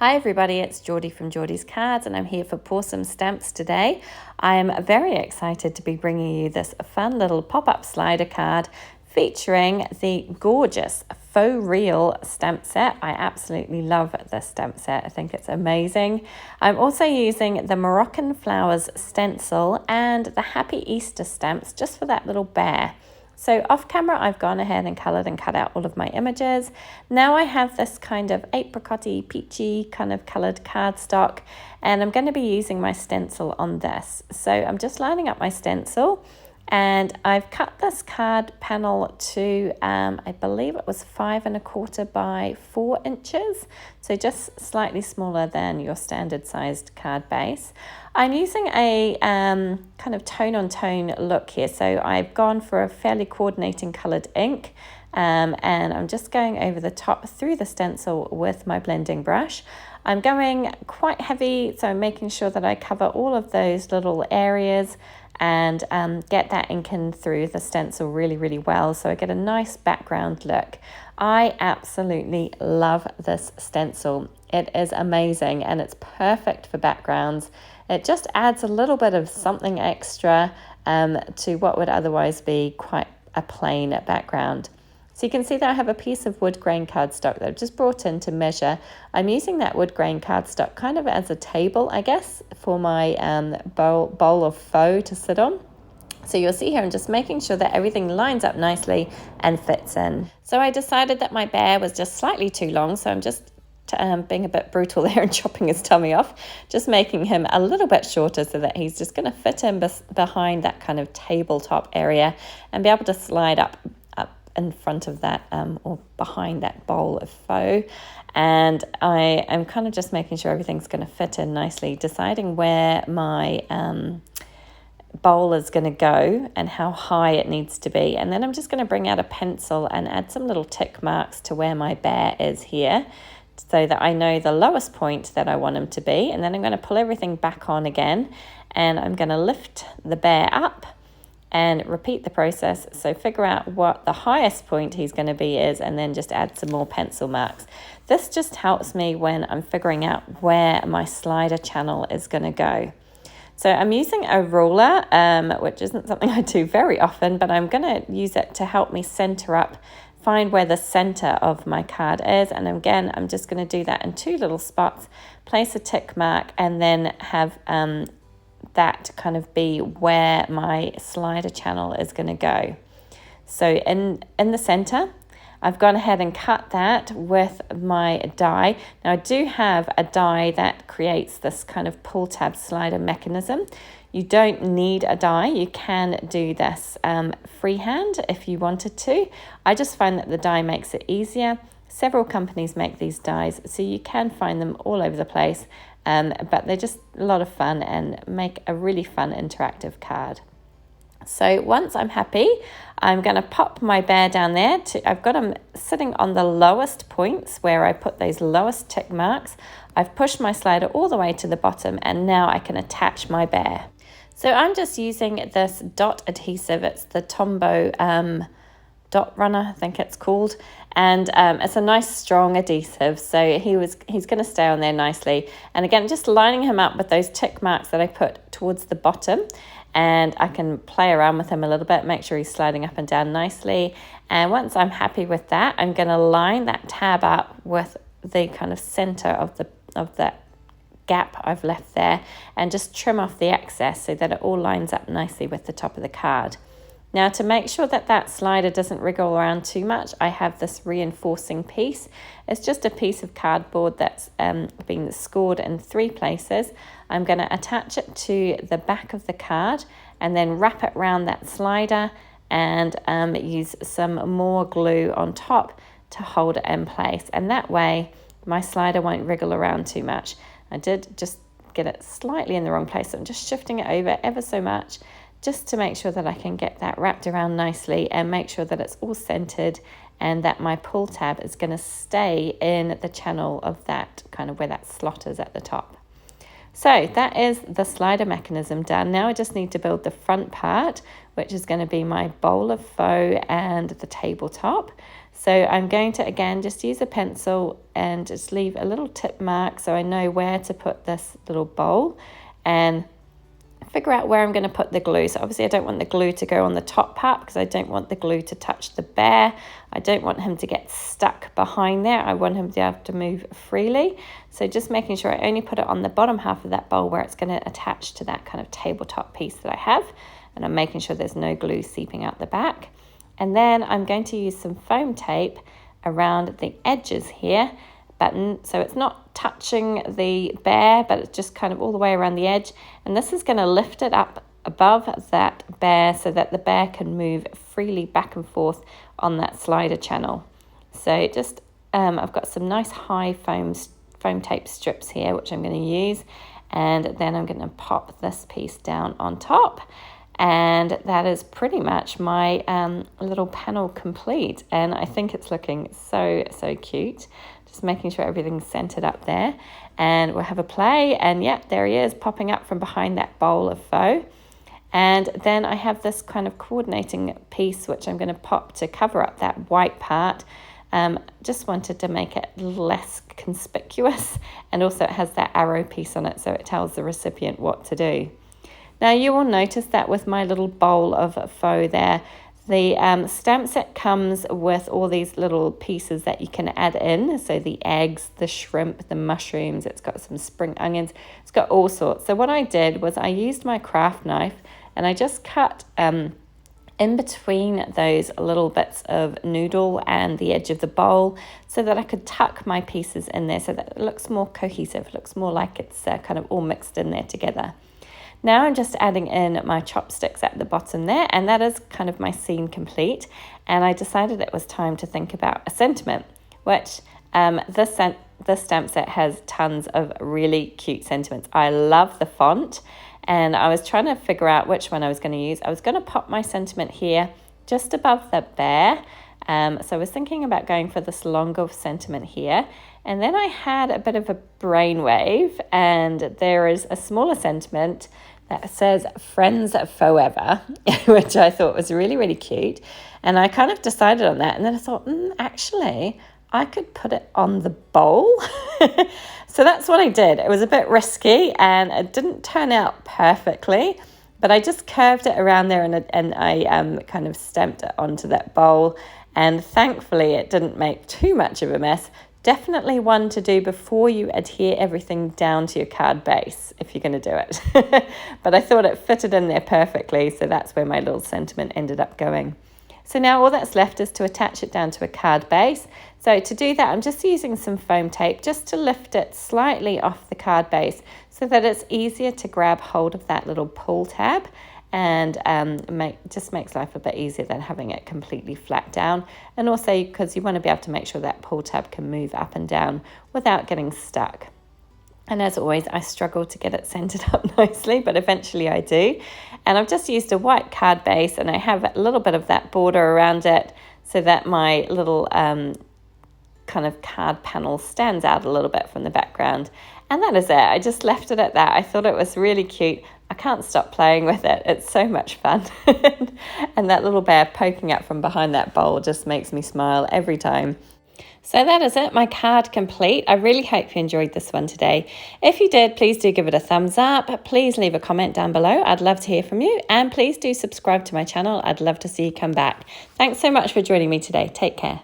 Hi everybody, it's Geordie from Geordie's Cards and I'm here for Pawsome Stamps today. I'm very excited to be bringing you this fun little pop-up slider card featuring the gorgeous faux real stamp set. I absolutely love this stamp set. I think it's amazing. I'm also using the Moroccan Flowers stencil and the Happy Easter stamps just for that little bear. So off camera, I've gone ahead and coloured and cut out all of my images. Now I have this kind of apricot-y, peachy kind of coloured cardstock, and I'm going to be using my stencil on this. So I'm just lining up my stencil, and I've cut this card panel to, I believe it was 5 1/4 by 4 inches. So just slightly smaller than your standard sized card base. I'm using a kind of tone on tone look here. So I've gone for a fairly coordinating coloured ink. And I'm just going over the top through the stencil with my blending brush. I'm going quite heavy, so I'm making sure that I cover all of those little areas and get that ink in through the stencil really well, so I get a nice background look. I absolutely love this stencil. It is amazing and it's perfect for backgrounds. It just adds a little bit of something extra to what would otherwise be quite a plain background. So you can see that I have a piece of Woodgrain cardstock that I've just brought in to measure. I'm using that Woodgrain cardstock kind of as a table, I guess, for my bowl of faux to sit on. So you'll see here I'm just making sure that everything lines up nicely and fits in. So I decided that my bear was just slightly too long, so I'm just being a bit brutal there and chopping his tummy off, just making him a little bit shorter so that he's just going to fit in behind that kind of tabletop area and be able to slide up in front of that or behind that bowl of faux. And I am kind of just making sure everything's going to fit in nicely, deciding where my bowl is going to go and how high it needs to be. And then I'm just going to bring out a pencil and add some little tick marks to where my bear is here, so that I know the lowest point that I want him to be. And then I'm going to pull everything back on again, and I'm going to lift the bear up and repeat the process. So figure out what the highest point he's going to be is, and then just add some more pencil marks. This just helps me when I'm figuring out where my slider channel is going to go. So I'm using a ruler, which isn't something I do very often, but I'm going to use it to help me center up, find where the center of my card is. And again, I'm just going to do that in 2 little spots, place a tick mark, and then have that kind of be where my slider channel is going to go. So in the center, I've gone ahead and cut that with my die. Now I do have a die that creates this kind of pull tab slider mechanism. You don't need a die. You can do this freehand if you wanted to. I just find that the die makes it easier. Several companies make these dies, so you can find them all over the place. But they're just a lot of fun and make a really fun interactive card. So once I'm happy, I'm going to pop my bear down there. I've got him sitting on the lowest points where I put those lowest tick marks. I've pushed my slider all the way to the bottom, and now I can attach my bear. So I'm just using this dot adhesive. It's the Tombow Dot Runner, I think it's called, and it's a nice strong adhesive, so he's going to stay on there nicely. And again, just lining him up with those tick marks that I put towards the bottom, and I can play around with him a little bit, make sure he's sliding up and down nicely. And once I'm happy with that, I'm going to line that tab up with the kind of center of that gap I've left there, and just trim off the excess so that it all lines up nicely with the top of the card. Now, to make sure that that slider doesn't wriggle around too much, I have this reinforcing piece. It's just a piece of cardboard that's been scored in 3 places. I'm going to attach it to the back of the card and then wrap it around that slider and use some more glue on top to hold it in place. And that way, my slider won't wriggle around too much. I did just get it slightly in the wrong place, so I'm just shifting it over ever so much, just to make sure that I can get that wrapped around nicely and make sure that it's all centered and that my pull tab is going to stay in the channel of that kind of where that slot is at the top. So that is the slider mechanism done. Now I just need to build the front part, which is going to be my bowl of faux and the tabletop. So I'm going to, again, just use a pencil and just leave a little tip mark so I know where to put this little bowl, and figure out where I'm going to put the glue. So obviously I don't want the glue to go on the top part because I don't want the glue to touch the bear. I don't want him to get stuck behind there. I want him to be able to move freely. So just making sure I only put it on the bottom half of that bowl where it's going to attach to that kind of tabletop piece that I have. And I'm making sure there's no glue seeping out the back. And then I'm going to use some foam tape around the edges here, so it's not touching the bear, but it's just kind of all the way around the edge. And this is going to lift it up above that bear so that the bear can move freely back and forth on that slider channel. So just I've got some nice high foam tape strips here, which I'm going to use, and then I'm going to pop this piece down on top. And that is pretty much my little panel complete, and I think it's looking so cute. Just making sure everything's centered up there, and we'll have a play, and yep, there he is popping up from behind that bowl of faux. And then I have this kind of coordinating piece which I'm going to pop to cover up that white part. Just wanted to make it less conspicuous, and also it has that arrow piece on it so it tells the recipient what to do. Now you will notice that with my little bowl of faux there, the stamp set comes with all these little pieces that you can add in. So the eggs, the shrimp, the mushrooms, it's got some spring onions, it's got all sorts. So what I did was I used my craft knife and I just cut in between those little bits of noodle and the edge of the bowl so that I could tuck my pieces in there so that it looks more cohesive, it looks more like it's kind of all mixed in there together. Now I'm just adding in my chopsticks at the bottom there, and that is kind of my scene complete. And I decided it was time to think about a sentiment, which this stamp set has tons of really cute sentiments. I love the font, and I was trying to figure out which one I was going to use. I was going to pop my sentiment here just above the bear. So I was thinking about going for this longer sentiment here. And then I had a bit of a brainwave, and there is a smaller sentiment that says friends forever, which I thought was really cute. And I kind of decided on that. And then I thought, actually, I could put it on the bowl. So that's what I did. It was a bit risky and it didn't turn out perfectly, but I just curved it around there and I kind of stamped it onto that bowl. And thankfully it didn't make too much of a mess. Definitely one to do before you adhere everything down to your card base, if you're going to do it. But I thought it fitted in there perfectly, so that's where my little sentiment ended up going. So now all that's left is to attach it down to a card base. So to do that, I'm just using some foam tape just to lift it slightly off the card base so that it's easier to grab hold of that little pull tab, and just makes life a bit easier than having it completely flat down. And also because you want to be able to make sure that pull tab can move up and down without getting stuck. And as always, I struggle to get it centered up nicely, but eventually I do. And I've just used a white card base, and I have a little bit of that border around it so that my little kind of card panel stands out a little bit from the background. And that is it. I just left it at that. I thought it was really cute. I can't stop playing with it. It's so much fun. And that little bear poking up from behind that bowl just makes me smile every time. So that is it, my card complete. I really hope you enjoyed this one today. If you did, please do give it a thumbs up. Please leave a comment down below. I'd love to hear from you. And please do subscribe to my channel. I'd love to see you come back. Thanks so much for joining me today. Take care.